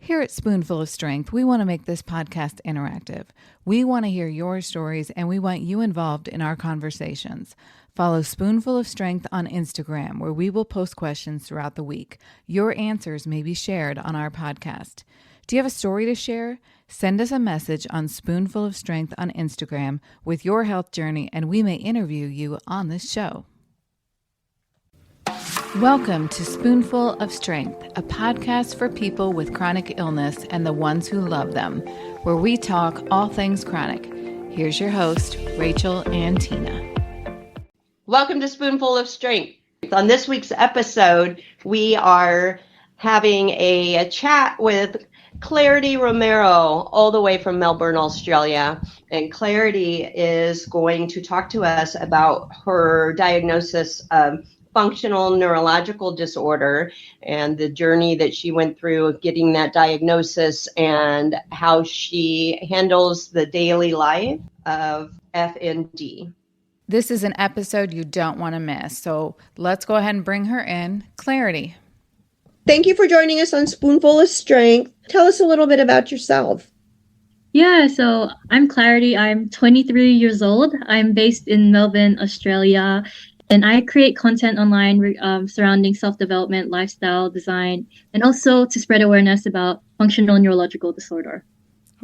Here at Spoonful of Strength, we want to make this podcast interactive. We want to hear your stories, and we want you involved in our conversations. Follow Spoonful of Strength on Instagram, where we will post questions throughout the week. Your answers may be shared on our podcast. Do you have a story to share? Send us a message on Spoonful of Strength on Instagram with your health journey, and we may interview you on this show. Welcome to Spoonful of Strength, a podcast for people with chronic illness and the ones who love them, where we talk all things chronic. Here's your host, Rachel and Tina. Welcome to Spoonful of Strength. On this week's episode, we are having a chat with Clarity Romero, all the way from Melbourne, Australia. And Clarity is going to talk to us about her diagnosis of functional neurological disorder and the journey that she went through of getting that diagnosis and how she handles the daily life of FND. This is an episode you don't want to miss, so let's go ahead and bring her in. Clarity. Thank you for joining us on Spoonful of Strength. Tell us a little bit about yourself. Yeah, so I'm Clarity. I'm 23 years old. I'm based in Melbourne, Australia, and I create content online surrounding self-development, lifestyle, design, and also to spread awareness about functional neurological disorder.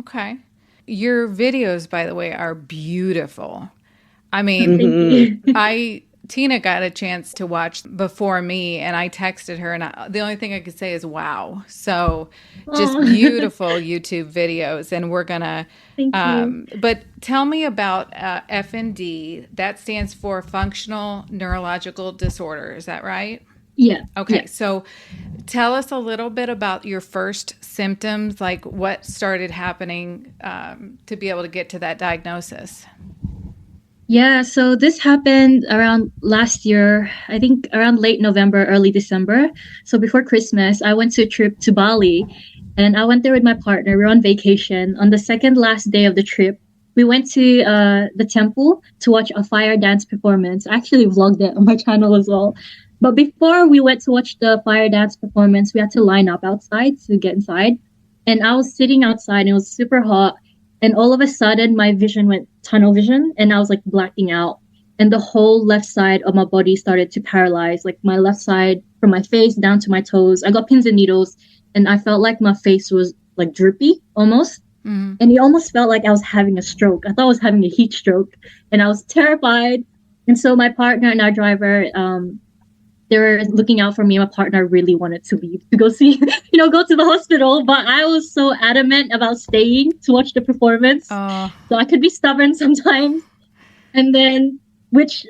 Okay. Your videos, by the way, are beautiful. I mean, Tina got a chance to watch before me, and I texted her, and the only thing I could say is wow. So just beautiful YouTube videos, and we're going to, but tell me about FND. That stands for Functional Neurological Disorder. Is that right? Yeah. Okay. Yeah. So tell us a little bit about your first symptoms, like what started happening to be able to get to that diagnosis. Yeah, so this happened around last year, I think around late November, early December. So before Christmas, I went to a trip to Bali, and I went there with my partner. We were on vacation. On the second last day of the trip, we went to the temple to watch a fire dance performance. I actually vlogged it on my channel as well. But before we went to watch the fire dance performance, we had to line up outside to get inside. And I was sitting outside, and it was super hot. And all of a sudden, my vision went tunnel vision, and I was like blacking out. And the whole left side of my body started to paralyze, like my left side from my face down to my toes. I got pins and needles, and I felt like my face was like droopy almost. Mm-hmm. And it almost felt like I was having a stroke. I thought I was having a heat stroke, and I was terrified. And so my partner and our driver, they were looking out for me. My partner really wanted to leave to go see, go to the hospital. But I was so adamant about staying to watch the performance. So I could be stubborn sometimes. And then, which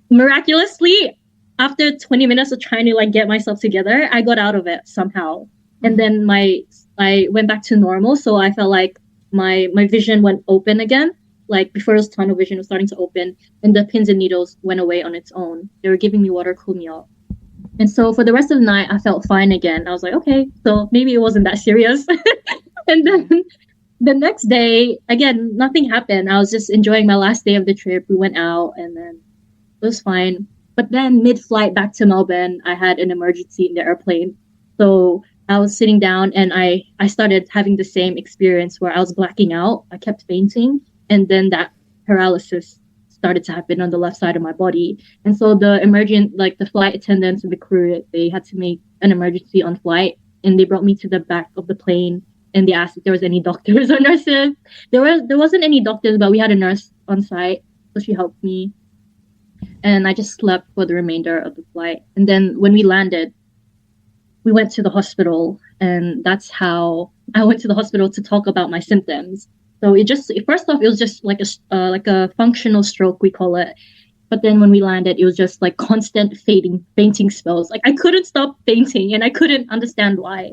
miraculously, after 20 minutes of trying to get myself together, I got out of it somehow. And then I went back to normal. So I felt like my vision went open again. Like before, it was tunnel vision, it was starting to open. And the pins and needles went away on its own. They were giving me water, cool me off. And so for the rest of the night, I felt fine again. I was like, okay, so maybe it wasn't that serious. And then the next day, again, nothing happened. I was just enjoying my last day of the trip. We went out and then it was fine. But then mid-flight back to Melbourne, I had an emergency in the airplane. So I was sitting down and I started having the same experience where I was blacking out. I kept fainting. And then that paralysis started to happen on the left side of my body. And so the flight attendants and the crew, they had to make an emergency on flight, and they brought me to the back of the plane, and they asked if there was any doctors or nurses. There wasn't any doctors, but we had a nurse on site, so she helped me. And I just slept for the remainder of the flight. And then when we landed, we went to the hospital, and that's how I went to the hospital to talk about my symptoms. So first off, it was just like a functional stroke, we call it. But then when we landed, it was just like constant fainting spells. Like I couldn't stop fainting, and I couldn't understand why.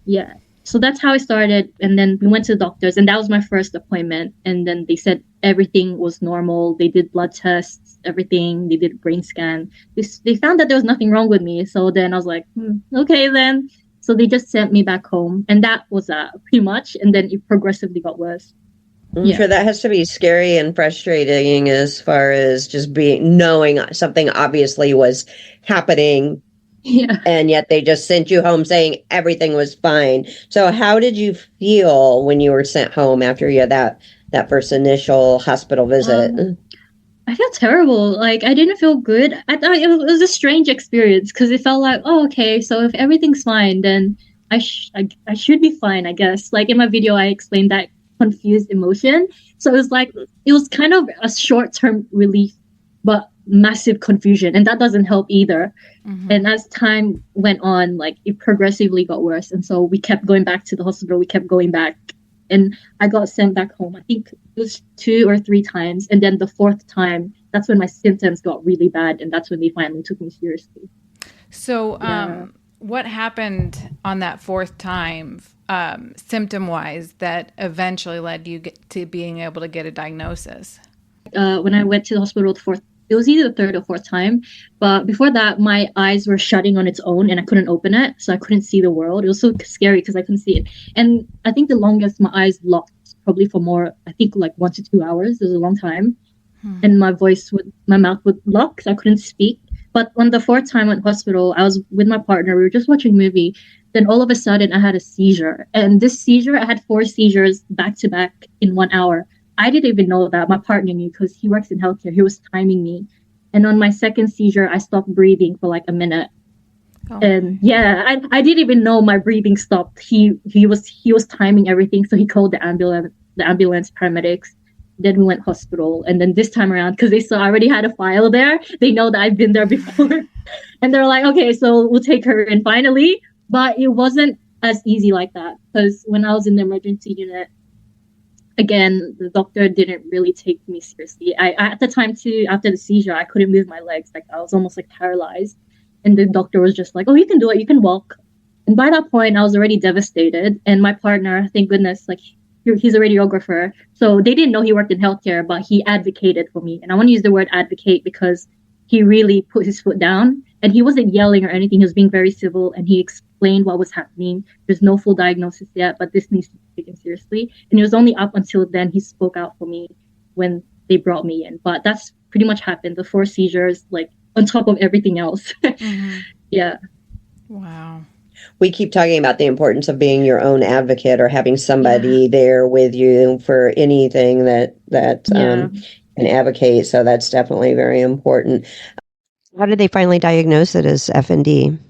Yeah. So that's how I started. And then we went to the doctors, and that was my first appointment. And then they said everything was normal. They did blood tests, everything. They did a brain scan. They found that there was nothing wrong with me. So then I was like, okay then. So they just sent me back home, and that was pretty much. And then it progressively got worse. I'm sure that has to be scary and frustrating as far as just knowing something obviously was happening Yeah. And yet they just sent you home saying everything was fine. So how did you feel when you were sent home after you had that first initial hospital visit? I felt terrible. Like, I didn't feel good. I thought it was a strange experience because it felt like, oh, okay, so if everything's fine, then I should be fine, I guess. Like in my video, I explained that confused emotion. So it was like, it was kind of a short-term relief, but massive confusion. And that doesn't help either. Mm-hmm. And as time went on, like it progressively got worse. And so we kept going back to the hospital. We kept going back. And I got sent back home. I think it was 2 or 3 times. And then the 4th time, that's when my symptoms got really bad. And that's when they finally took me seriously. So what happened on that 4th time, symptom-wise, that eventually led you to being able to get a diagnosis? When I went to the hospital the 4th, it was either the 3rd or 4th time. But before that, my eyes were shutting on its own and I couldn't open it. So I couldn't see the world. It was so scary because I couldn't see it. And I think the longest my eyes locked, probably for more, I think like 1 to 2 hours. It was a long time. And my mouth would lock, so I couldn't speak. But on the 4th time at hospital, I was with my partner. We were just watching a movie. Then all of a sudden, I had a seizure. And this seizure, I had 4 seizures back to back in 1 hour. I didn't even know that. My partner knew because he works in healthcare. He was timing me. And on my 2nd seizure, I stopped breathing for like a minute. Oh. And yeah, I didn't even know my breathing stopped. He was timing everything. So he called the ambulance paramedics. Then we went hospital. And then this time around, because they saw I already had a file there, they know that I've been there before. And they're like, okay, so we'll take her in finally. But it wasn't as easy like that. Because when I was in the emergency unit, again, the doctor didn't really take me seriously. I at the time too, after the seizure, I couldn't move my legs. Like I was almost like paralyzed. And the doctor was just like, oh, you can do it. You can walk. And by that point, I was already devastated. And my partner, thank goodness, like he's a radiographer. So they didn't know he worked in healthcare, but he advocated for me. And I want to use the word advocate because he really put his foot down. And he wasn't yelling or anything. He was being very civil. And he explained what was happening. There's no full diagnosis yet, but this needs to be taken seriously. And it was only up until then he spoke out for me when they brought me in. But that's pretty much happened. The 4 seizures, like on top of everything else. Mm-hmm. Yeah. Wow. We keep talking about the importance of being your own advocate or having somebody there with you for anything that can advocate. So that's definitely very important. How did they finally diagnose it as FND?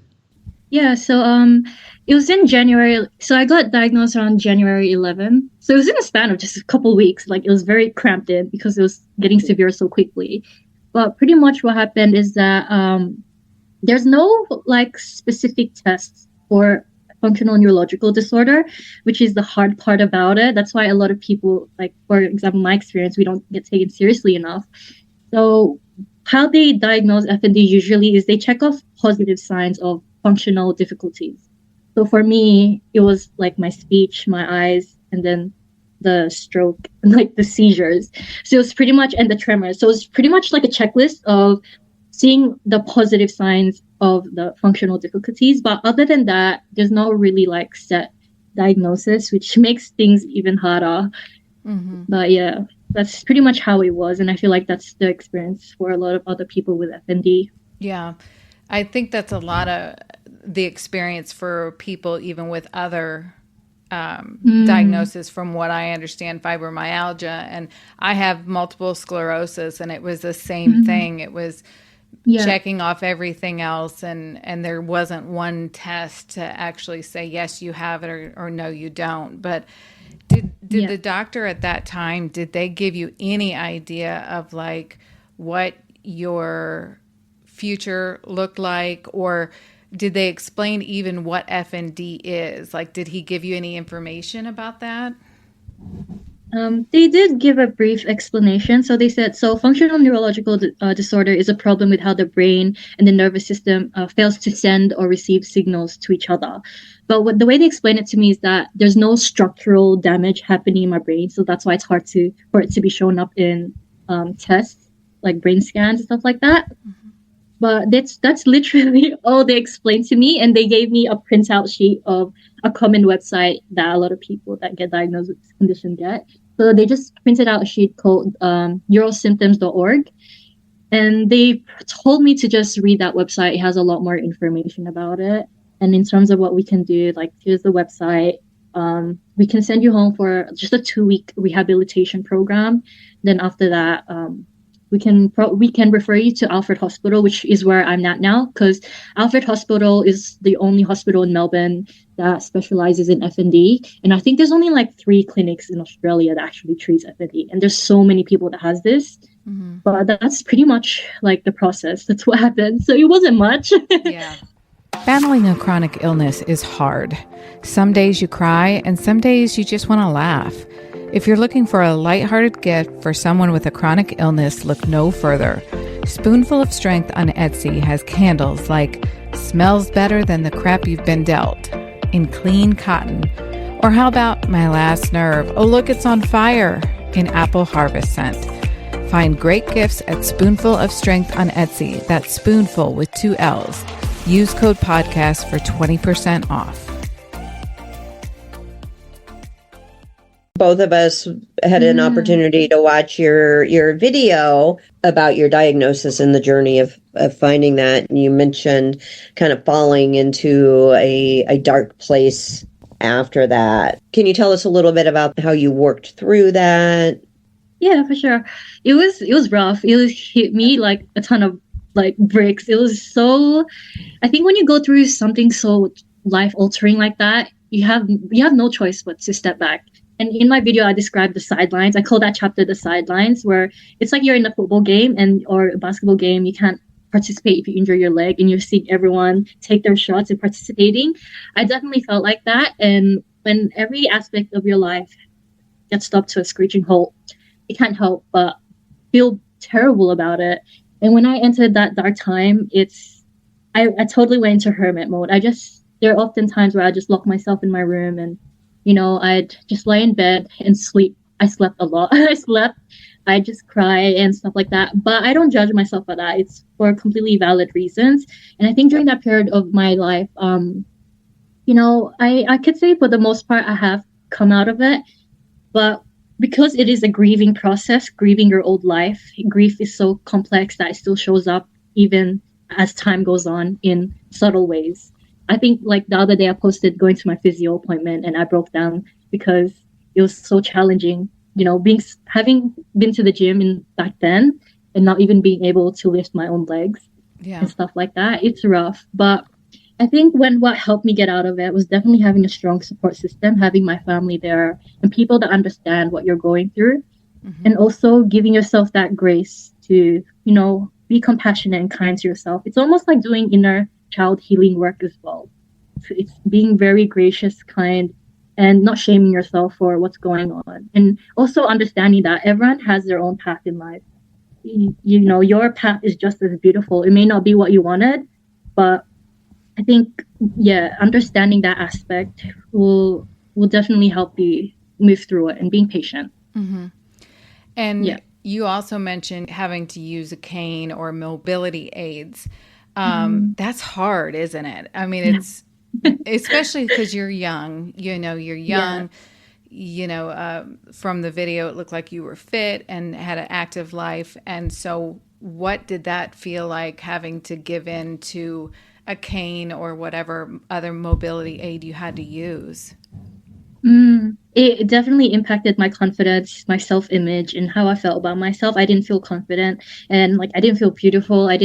Yeah, so it was in January. So I got diagnosed on January 11. So it was in a span of just a couple of weeks. Like it was very cramped in because it was getting severe so quickly. But pretty much what happened is that there's no like specific tests for functional neurological disorder, which is the hard part about it. That's why a lot of people, like for example, my experience, we don't get taken seriously enough. So how they diagnose FND usually is they check off positive signs of functional difficulties. So for me, it was like my speech, my eyes, and then the stroke, and like the seizures. So it was pretty much, and the tremors. So it's pretty much like a checklist of seeing the positive signs of the functional difficulties. But other than that, there's no really like set diagnosis, which makes things even harder. Mm-hmm. But yeah, that's pretty much how it was. And I feel like that's the experience for a lot of other people with FND. Yeah. I think that's a lot of the experience for people, even with other diagnosis, from what I understand, fibromyalgia. And I have multiple sclerosis, and it was the same thing. It was checking off everything else, and there wasn't one test to actually say, yes, you have it, or no, you don't. But did the doctor at that time, did they give you any idea of like what your future looked like, or did they explain even what FND is? Like, did he give you any information about that? They did give a brief explanation. So they said, so functional neurological disorder is a problem with how the brain and the nervous system fails to send or receive signals to each other. But the way they explain it to me is that there's no structural damage happening in my brain. So that's why it's hard for it to be shown up in tests, like brain scans and stuff like that. Mm-hmm. But that's literally all they explained to me. And they gave me a printout sheet of a common website that a lot of people that get diagnosed with this condition get. So they just printed out a sheet called neurosymptoms.org. And they told me to just read that website. It has a lot more information about it. And in terms of what we can do, like, here's the website. We can send you home for just a 2-week rehabilitation program. Then after that, we can refer you to Alfred Hospital, which is where I'm at now, because Alfred Hospital is the only hospital in Melbourne that specializes in FND. And I think there's only like 3 clinics in Australia that actually treats FND. And there's so many people that has this. Mm-hmm. But that's pretty much like the process. That's what happened. So it wasn't much. Yeah. Battling a chronic illness is hard. Some days you cry and some days you just want to laugh. If you're looking for a lighthearted gift for someone with a chronic illness, look no further. Spoonful of Strength on Etsy has candles like Smells Better Than the Crap You've Been Dealt in clean cotton. Or how about My Last Nerve? Oh, look, it's on fire in apple harvest scent. Find great gifts at Spoonful of Strength on Etsy. That's Spoonful with 2 L's. Use code podcast for 20% off. Both of us had an opportunity to watch your video about your diagnosis and the journey of finding that. And you mentioned kind of falling into a dark place after that. Can you tell us a little bit about how you worked through that? Yeah, for sure. It was rough. It hit me like a ton of like bricks. It was so, I think when you go through something so life altering like that, you have no choice but to step back. And in my video, I described the sidelines. I call that chapter the sidelines, where it's like you're in a football game or a basketball game. You can't participate if you injure your leg, and you're seeing everyone take their shots and participating. I definitely felt like that. And when every aspect of your life gets stopped to a screeching halt, you can't help but feel terrible about it. And when I entered that dark time, I totally went into hermit mode. There are often times where I just lock myself in my room and, I'd just lie in bed and sleep. I slept a lot. I just cry and stuff like that. But I don't judge myself for that. It's for completely valid reasons. And I think during that period of my life, I could say for the most part, I have come out of it. But because it is a grieving process, grieving your old life, grief is so complex that it still shows up even as time goes on in subtle ways. I think like the other day I posted going to my physio appointment and I broke down because it was so challenging, having been to the gym back then and not even being able to lift my own legs and stuff like that. It's rough. But I think what helped me get out of it was definitely having a strong support system, having my family there and people that understand what you're going through, and also giving yourself that grace to, be compassionate and kind to yourself. It's almost like doing inner child healing work as well. It's being very gracious, kind, and not shaming yourself for what's going on. And also understanding that everyone has their own path in life. Your path is just as beautiful. It may not be what you wanted, but I think, understanding that aspect will definitely help you move through it and being patient. Mm-hmm. And you also mentioned having to use a cane or mobility aids. That's hard, isn't it? I mean, it's especially because you're young. You're young. From the video, it looked like you were fit and had an active life. And so what did that feel like, having to give in to a cane or whatever other mobility aid you had to use? It definitely impacted my confidence, my self-image, and how I felt about myself. I didn't feel confident, and I didn't feel beautiful. I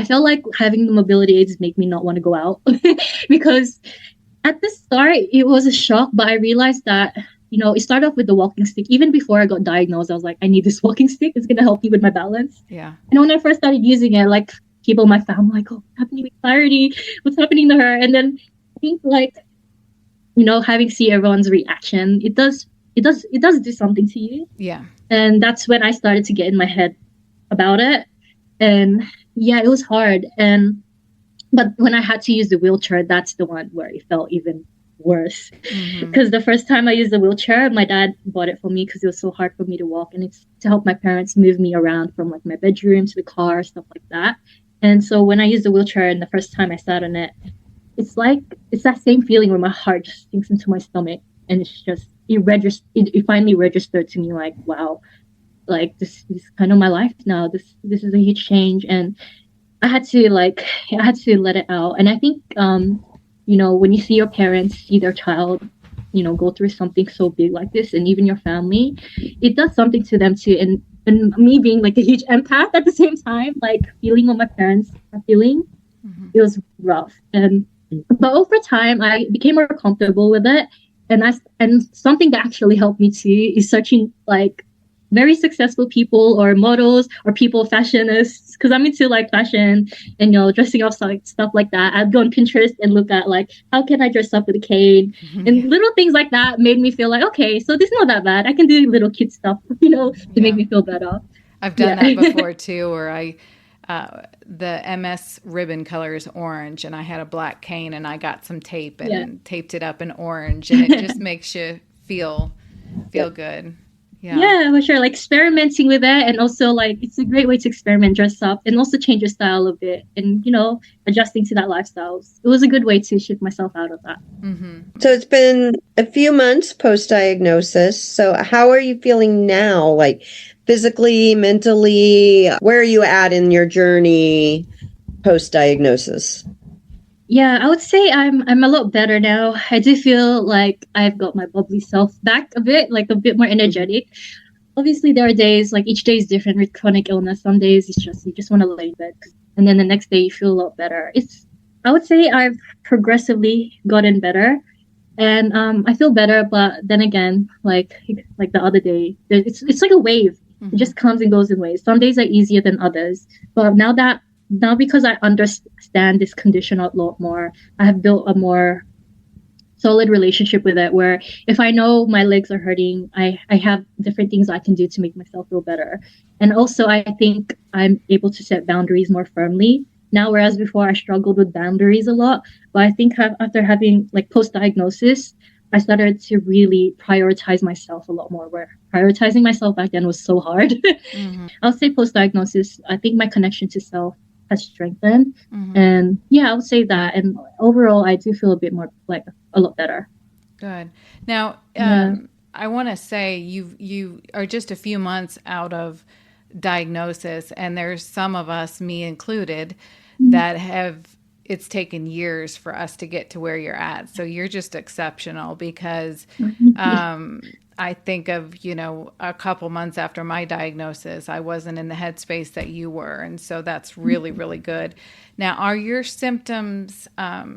felt like having the mobility aids make me not want to go out because at the start it was a shock, but I realized that, it started off with the walking stick. Even before I got diagnosed, I was like, I need this walking stick. It's going to help me with my balance. Yeah. And when I first started using it, people in my family, oh, what's happening with Clarity? What's happening to her? And then I think having see everyone's reaction, it does do something to you. Yeah. And that's when I started to get in my head about it. And it was hard. But when I had to use the wheelchair, that's the one where it felt even worse. Because the first time I used the wheelchair, my dad bought it for me because it was so hard for me to walk. And it's to help my parents move me around from my bedroom to the car, stuff like that. And so when I used the wheelchair and the first time I sat on it, it's that same feeling where my heart just sinks into my stomach. And it's just, it finally registered to me wow, like this is kind of my life now. This is a huge change, and I had to let it out. And I think when you see your parents see their child, go through something so big like this, and even your family, it does something to them too. And me being like a huge empath at the same time, like feeling what my parents are feeling, it was rough. But over time, I became more comfortable with it. And something that actually helped me too is searching like very successful people or models or people fashionists, because I'm into like fashion and dressing up, stuff like that. I'd go on Pinterest and look at like how can I dress up with a cane, and little things like that made me feel like, okay, so this is not that bad. I can do little cute stuff, to make me feel better. I've done that before too, where I the MS ribbon color is orange, and I had a black cane, and I got some tape and taped it up in orange, and it just makes you feel good. Yeah, for sure. Like experimenting with it, and also like it's a great way to experiment, dress up, and also change your style a bit, and adjusting to that lifestyle. It was a good way to shift myself out of that. So it's been a few months post-diagnosis. So how are you feeling now? Like physically, mentally, where are you at in your journey post-diagnosis? Yeah, I would say I'm a lot better now. I do feel like I've got my bubbly self back a bit, like a bit more energetic. Obviously, there are days, like each day is different with chronic illness. Some days it's just, you just want to lay in bed. And then the next day you feel a lot better. I would say I've progressively gotten better. And I feel better, but then again, like the other day, it's like a wave. It just comes and goes in waves. Some days are easier than others. But now because I understand this condition a lot more, I have built a more solid relationship with it, where if I know my legs are hurting, I have different things I can do to make myself feel better. And also, I think I'm able to set boundaries more firmly now, whereas before I struggled with boundaries a lot. But I think after having like post-diagnosis, I started to really prioritize myself a lot more, where prioritizing myself back then was so hard. I'll say post-diagnosis, I think my connection to self has strengthened. And I would say that. And overall, I do feel a bit more like a lot better. Good. Now, I want to say you are just a few months out of diagnosis, and there's some of us, me included, that it's taken years for us to get to where you're at. So you're just exceptional, because I think of, a couple months after my diagnosis, I wasn't in the headspace that you were. And so that's really, really good. Now, are your symptoms, are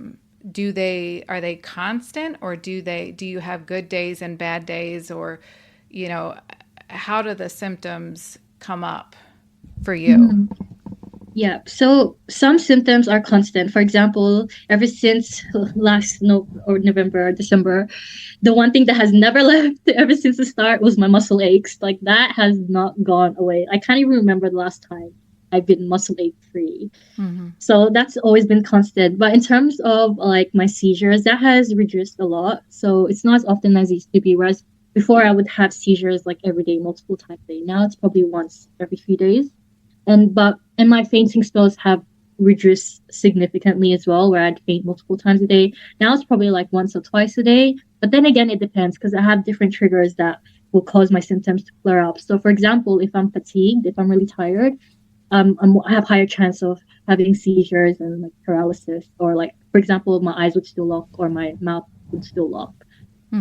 they constant, or do you have good days and bad days, or, how do the symptoms come up for you? Yeah, so some symptoms are constant. For example, ever since November or December, the one thing that has never left ever since the start was my muscle aches. Like that has not gone away. I can't even remember the last time I've been muscle ache free. So that's always been constant. But in terms of like my seizures, that has reduced a lot. So it's not as often as it used to be. Whereas before I would have seizures like every day, multiple times a day. Now it's probably once every few days. And my fainting spells have reduced significantly as well, where I'd faint multiple times a day. Now it's probably like once or twice a day. But then again, it depends, because I have different triggers that will cause my symptoms to flare up. So for example, if I'm fatigued, if I'm really tired, I have higher chance of having seizures and like paralysis, or like, for example, my eyes would still lock or my mouth would still lock.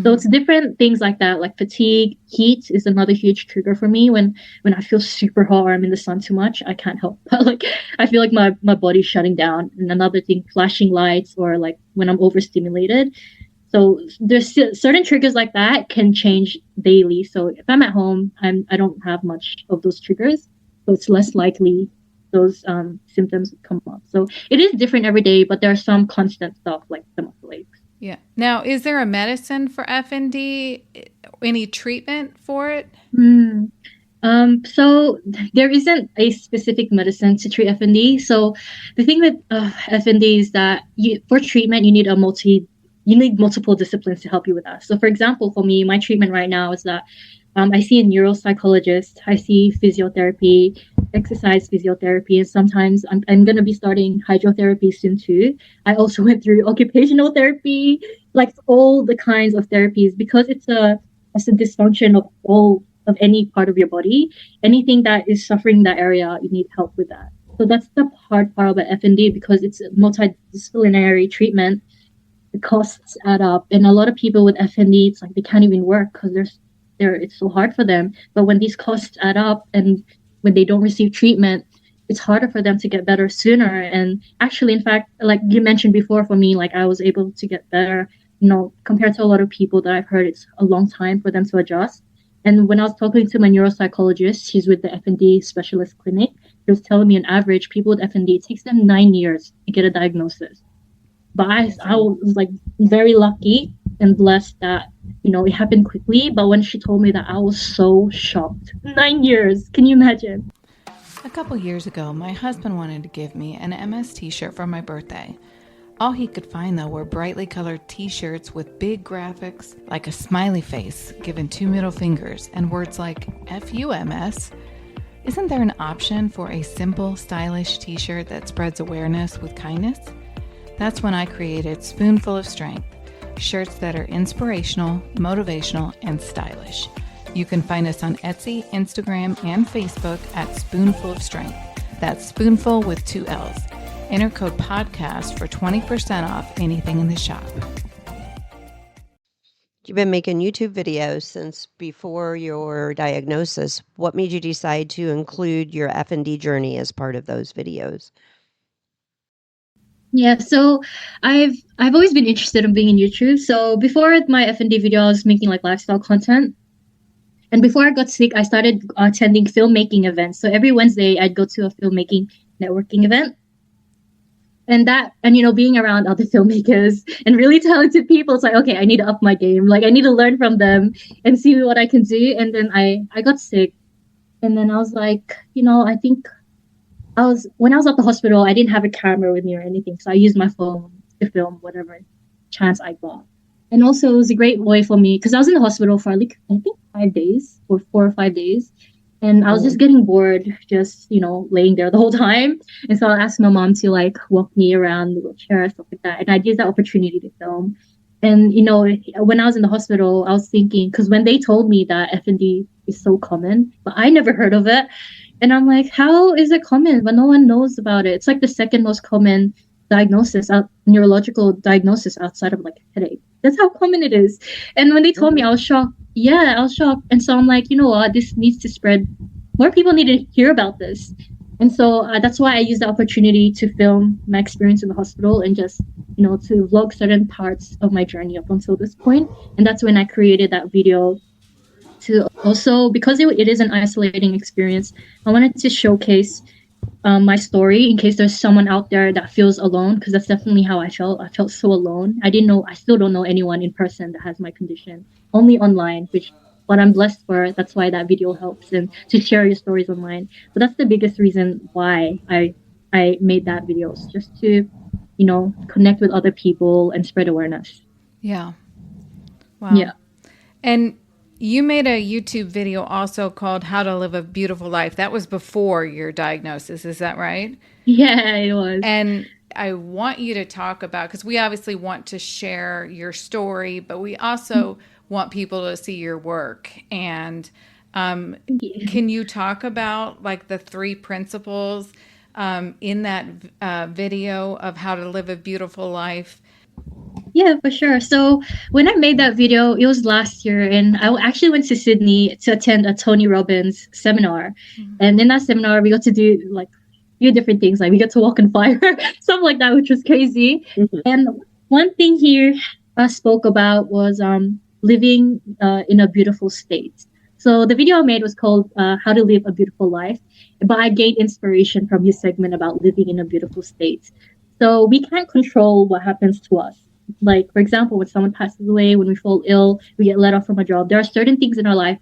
So it's different things like that, like fatigue. Heat is another huge trigger for me. When I feel super hot or I'm in the sun too much, I can't help but like I feel like my body's shutting down. And another thing, flashing lights, or like when I'm overstimulated. So there's certain triggers like that can change daily. So if I'm at home, I don't have much of those triggers, so it's less likely those symptoms come up. So it is different every day, but there are some constant stuff like the muscle aches. Yeah. Now, is there a medicine for FND? Any treatment for it? So there isn't a specific medicine to treat FND. So the thing with FND is that for treatment, you need multiple disciplines to help you with that. So for example, for me, my treatment right now is that I see a neuropsychologist, I see physiotherapy, exercise physiotherapy, and sometimes I'm going to be starting hydrotherapy soon too. I also went through occupational therapy, like all the kinds of therapies, because it's a dysfunction of all of any part of your body. Anything that is suffering that area, you need help with that. So that's the hard part about FND, because it's a multidisciplinary treatment. The costs add up, and a lot of people with FND, it's like they can't even work because it's so hard for them. But when these costs add up and when they don't receive treatment, it's harder for them to get better sooner. And actually, in fact, like you mentioned before, for me, like I was able to get better, compared to a lot of people that I've heard, it's a long time for them to adjust. And when I was talking to my neuropsychologist, she's with the FND specialist clinic, she was telling me on average, people with FND, it takes them 9 years to get a diagnosis. But I was like very lucky and blessed that, it happened quickly. But when she told me that, I was so shocked. 9 years. Can you imagine? A couple years ago, my husband wanted to give me an MS t-shirt for my birthday. All he could find, though, were brightly colored t-shirts with big graphics, like a smiley face given 2 middle fingers, and words like F U MS. Isn't there an option for a simple, stylish t-shirt that spreads awareness with kindness? That's when I created Spoonful of Strength, shirts that are inspirational, motivational, and stylish. You can find us on Etsy, Instagram, and Facebook at Spoonful of Strength. That's Spoonful with 2 L's. Enter code PODCAST for 20% off anything in the shop. You've been making YouTube videos since before your diagnosis. What made you decide to include your FND journey as part of those videos? Yeah, so I've always been interested in being in YouTube. So before my FND video, I was making like lifestyle content. And before I got sick, I started attending filmmaking events. So every Wednesday, I'd go to a filmmaking networking event. And being around other filmmakers and really talented people, it's like, okay, I need to up my game. Like, I need to learn from them and see what I can do. And then I got sick. And then I was like, I think when I was at the hospital, I didn't have a camera with me or anything. So I used my phone to film whatever chance I got. And also it was a great way for me because I was in the hospital for like, I think 5 days or 4 or 5 days. And I was just getting bored, just, laying there the whole time. And so I asked my mom to like walk me around the wheelchair, stuff like that. And I used that opportunity to film. And, when I was in the hospital, I was thinking, because when they told me that FND is so common, but I never heard of it. And I'm like, how is it common when no one knows about it? It's like the second most common neurological diagnosis outside of like headache. That's how common it is. And when they told me, I was shocked. Yeah, I was shocked. And so I'm like, you know what? This needs to spread. More people need to hear about this. And so that's why I used the opportunity to film my experience in the hospital and just, to vlog certain parts of my journey up until this point. And that's when I created that video to also, because it is an isolating experience, I wanted to showcase my story in case there's someone out there that feels alone, because that's definitely how I felt. I felt so alone. I still don't know anyone in person that has my condition, only online, which what I'm blessed for. That's why that video helps, and to share your stories online. But that's the biggest reason why I made that video, just to, connect with other people and spread awareness. Yeah. Wow. Yeah. And you made a YouTube video also called How to Live a Beautiful Life. That was before your diagnosis. Is that right? Yeah, it was. And I want you to talk about, because we obviously want to share your story, but we also want people to see your work. And can you talk about like the 3 principles in that video of how to live a beautiful life? Yeah, for sure. So when I made that video, it was last year, and I actually went to Sydney to attend a Tony Robbins seminar. Mm-hmm. And in that seminar, we got to do like a few different things. Like we got to walk on fire, something like that, which was crazy. Mm-hmm. And one thing he spoke about was living in a beautiful state. So the video I made was called How to Live a Beautiful Life. But I gained inspiration from his segment about living in a beautiful state. So we can't control what happens to us. Like, for example, when someone passes away, when we fall ill, we get let off from a job. There are certain things in our life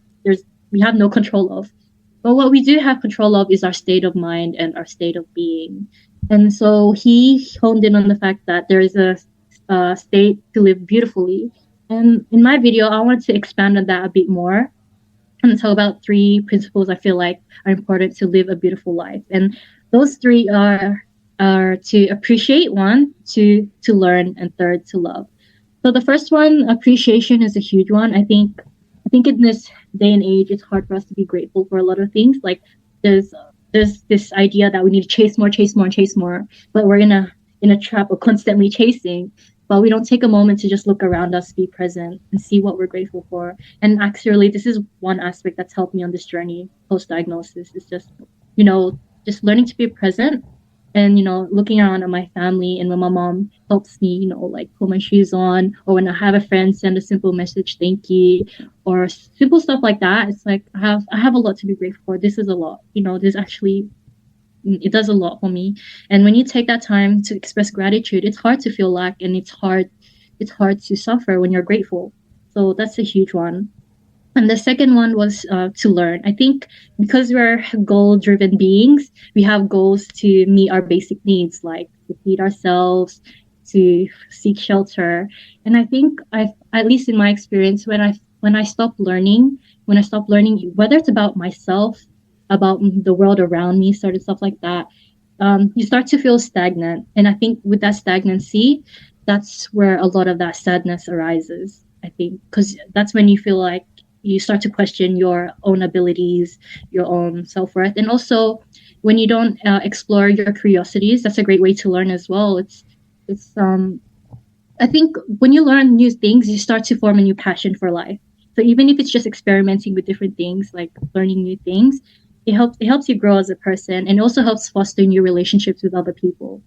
we have no control of. But what we do have control of is our state of mind and our state of being. And so he honed in on the fact that there is a state to live beautifully. And in my video, I wanted to expand on that a bit more and talk about 3 principles I feel like are important to live a beautiful life. And those 3 are to appreciate, 1, to learn, and 3rd, to love. So the first one, appreciation, is a huge one. I think I think in this day and age, it's hard for us to be grateful for a lot of things. Like there's this idea that we need to chase more, chase more, and chase more, but we're in a trap of constantly chasing. But we don't take a moment to just look around us, be present, and see what we're grateful for. And actually, this is one aspect that's helped me on this journey post diagnosis. Is just just learning to be present and looking around at my family, and when my mom helps me like put my shoes on, or when I have a friend send a simple message, thank you, or simple stuff like that. It's like I have a lot to be grateful for. This is a lot. There's actually it does a lot for me. And when you take that time to express gratitude, it's hard to feel lack, and it's hard to suffer when you're grateful. So that's a huge one. And the second one was to learn. I think because we're goal driven beings, we have goals to meet our basic needs, like to feed ourselves, to seek shelter. And I think at least in my experience, when I stopped learning, whether it's about myself, about the world around me, sort of stuff like that, you start to feel stagnant. And I think with that stagnancy, that's where a lot of that sadness arises. I think because that's when you feel like you start to question your own abilities, your own self-worth. And also when you don't explore your curiosities, that's a great way to learn as well. It's I think when you learn new things, you start to form a new passion for life. So even if it's just experimenting with different things, like learning new things, it helps you grow as a person, and also helps foster new relationships with other people.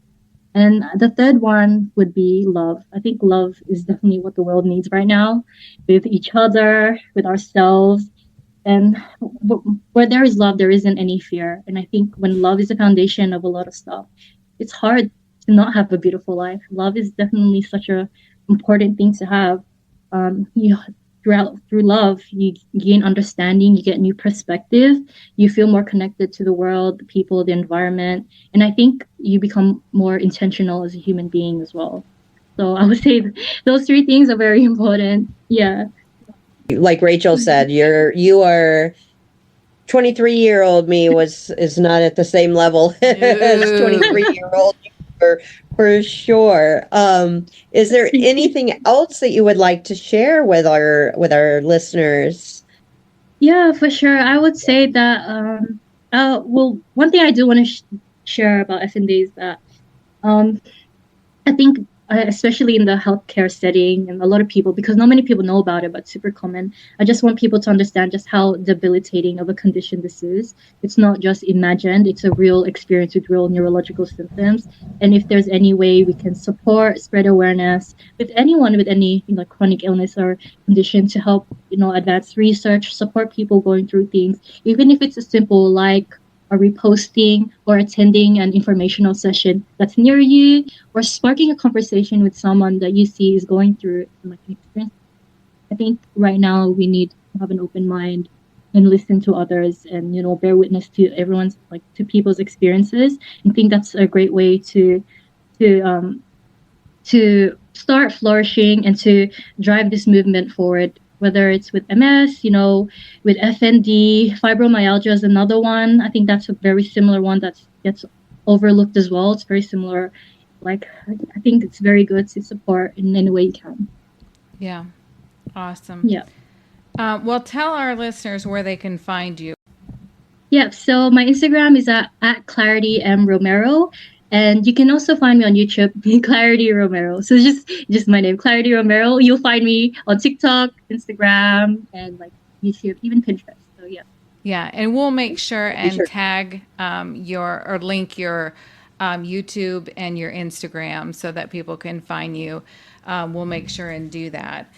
And the third one would be love. I think love is definitely what the world needs right now, with each other, with ourselves. And where there is love, there isn't any fear. And I think when love is the foundation of a lot of stuff, it's hard to not have a beautiful life. Love is definitely such a important thing to have. You through love, you gain understanding, you get new perspective, you feel more connected to the world, the people, the environment, and I think you become more intentional as a human being as well. So I would say those three things are very important. Yeah. Like Rachel said, you are 23-year-old me is not at the same level as 23-year-old for sure. Is there anything else that you would like to share with our listeners? Yeah, for sure. I would say that well, one thing I do want to share about FND is that I think, especially in the healthcare setting, and a lot of people, because not many people know about it, but it's super common. I just want people to understand just how debilitating of a condition this is. It's not just imagined; it's a real experience with real neurological symptoms. And if there's any way we can support, spread awareness with anyone with any chronic illness or condition to help advance research, support people going through things, even if it's a simple like or reposting or attending an informational session that's near you, or sparking a conversation with someone that you see is going through like an experience. I think right now we need to have an open mind and listen to others, and bear witness to everyone's to people's experiences. I think that's a great way to to start flourishing and to drive this movement forward, whether it's with MS, with FND. Fibromyalgia is another one. I think that's a very similar one that gets overlooked as well. It's very similar. I think it's very good to support in any way you can. Yeah. Awesome. Yeah. Well, tell our listeners where they can find you. Yeah. So my Instagram is at Clarity Romero. And you can also find me on YouTube, Clarity Romero. So just my name, Clarity Romero. You'll find me on TikTok, Instagram, and YouTube, even Pinterest. So yeah. Yeah, and we'll make sure and tag or link your YouTube and your Instagram so that people can find you. We'll make sure and do that.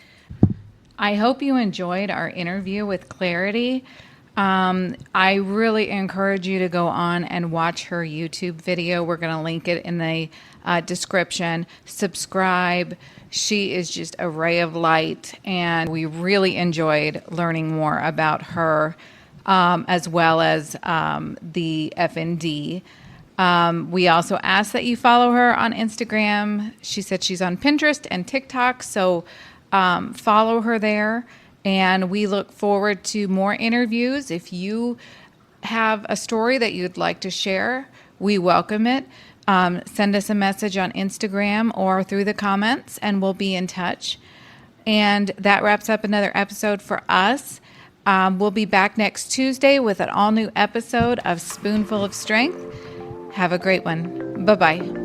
I hope you enjoyed our interview with Clarity. I really encourage you to go on and watch her YouTube video. We're going to link it in the description. Subscribe. She is just a ray of light, and we really enjoyed learning more about her, as well as the FND. We also ask that you follow her on Instagram. She said she's on Pinterest and TikTok, so follow her there. And we look forward to more interviews. If you have a story that you'd like to share, we welcome it. Send us a message on Instagram or through the comments, and we'll be in touch. And that wraps up another episode for us. We'll be back next Tuesday with an all new episode of Spoonful of Strength. Have a great one. Bye-bye.